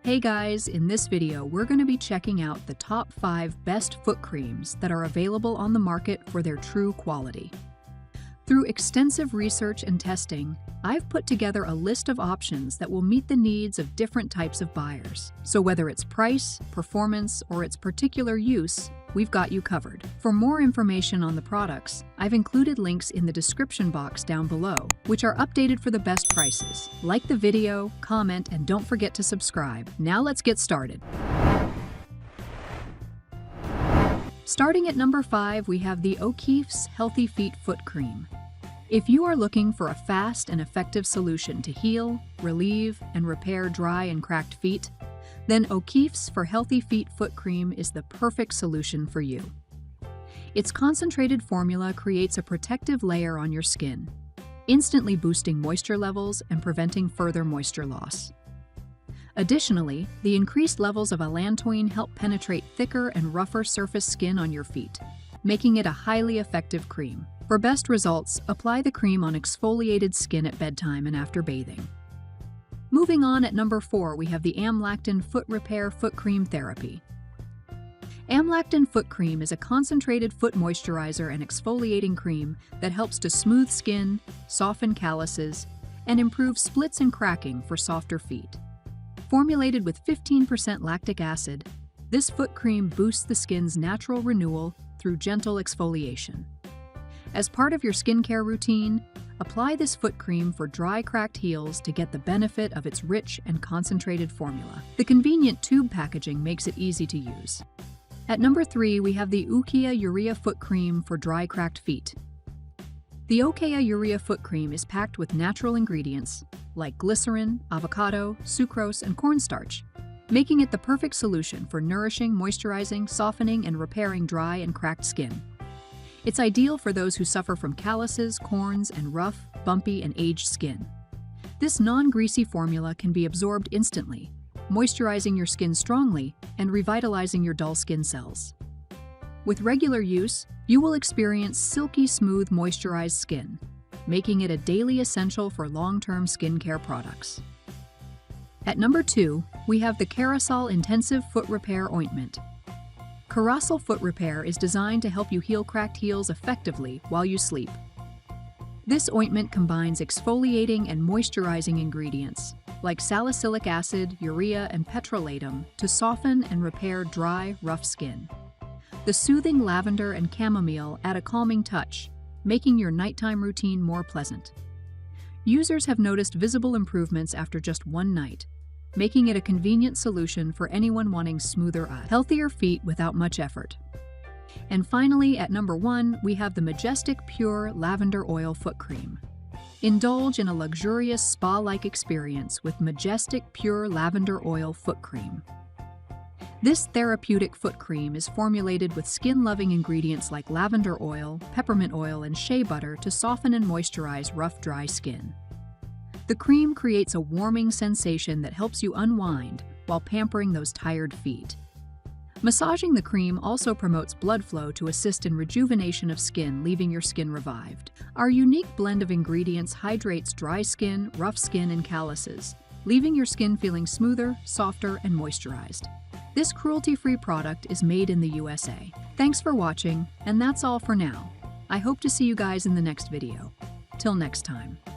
Hey guys, in this video we're going to be checking out the top 5 best foot creams that are available on the market for their true quality. Through extensive research and testing, I've put together a list of options that will meet the needs of different types of buyers. So whether it's price, performance, or its particular use, we've got you covered. For more information on the products, I've included links in the description box down below, which are updated for the best prices. Like the video, comment, and don't forget to subscribe. Now let's get started. Starting at number 5, we have the OUKEYA's Healthy Feet Foot Cream. If you are looking for a fast and effective solution to heal, relieve, and repair dry and cracked feet, then OUKEYA's Healthy Feet Foot Cream is the perfect solution for you. Its concentrated formula creates a protective layer on your skin, instantly boosting moisture levels and preventing further moisture loss. Additionally, the increased levels of AmLactin help penetrate thicker and rougher surface skin on your feet, making it a highly effective cream. For best results, apply the cream on exfoliated skin at bedtime and after bathing. Moving on, at number 4, we have the AmLactin Foot Repair Foot Cream Therapy. AmLactin Foot Cream is a concentrated foot moisturizer and exfoliating cream that helps to smooth skin, soften calluses, and improve splits and cracking for softer feet. Formulated with 15% lactic acid, this foot cream boosts the skin's natural renewal through gentle exfoliation. As part of your skincare routine, apply this foot cream for dry, cracked heels to get the benefit of its rich and concentrated formula. The convenient tube packaging makes it easy to use. At number 3, we have the OUKEYA Urea Foot Cream for dry, cracked feet. The OUKEYA Urea Foot Cream is packed with natural ingredients like glycerin, avocado, sucrose, and cornstarch, making it the perfect solution for nourishing, moisturizing, softening, and repairing dry and cracked skin. It's ideal for those who suffer from calluses, corns, and rough, bumpy, and aged skin. This non-greasy formula can be absorbed instantly, moisturizing your skin strongly and revitalizing your dull skin cells. With regular use, you will experience silky smooth moisturized skin, making it a daily essential for long-term skincare products. At number 2, we have the Kerasal Intensive Foot Repair Ointment. Kerasal Foot Repair is designed to help you heal cracked heels effectively while you sleep. This ointment combines exfoliating and moisturizing ingredients like salicylic acid, urea, and petrolatum to soften and repair dry, rough skin. The soothing lavender and chamomile add a calming touch, making your nighttime routine more pleasant. Users have noticed visible improvements after just one night, making it a convenient solution for anyone wanting smoother, healthier feet without much effort. And finally, at number 1, we have the MAJESTIC Pure Lavender Oil Foot Cream. Indulge in a luxurious spa-like experience with MAJESTIC Pure Lavender Oil Foot Cream. This therapeutic foot cream is formulated with skin-loving ingredients like lavender oil, peppermint oil, and shea butter to soften and moisturize rough, dry skin. The cream creates a warming sensation that helps you unwind while pampering those tired feet. Massaging the cream also promotes blood flow to assist in rejuvenation of skin, leaving your skin revived. Our unique blend of ingredients hydrates dry skin, rough skin, and calluses, leaving your skin feeling smoother, softer, and moisturized. This cruelty-free product is made in the USA. Thanks for watching, and that's all for now. I hope to see you guys in the next video. Till next time.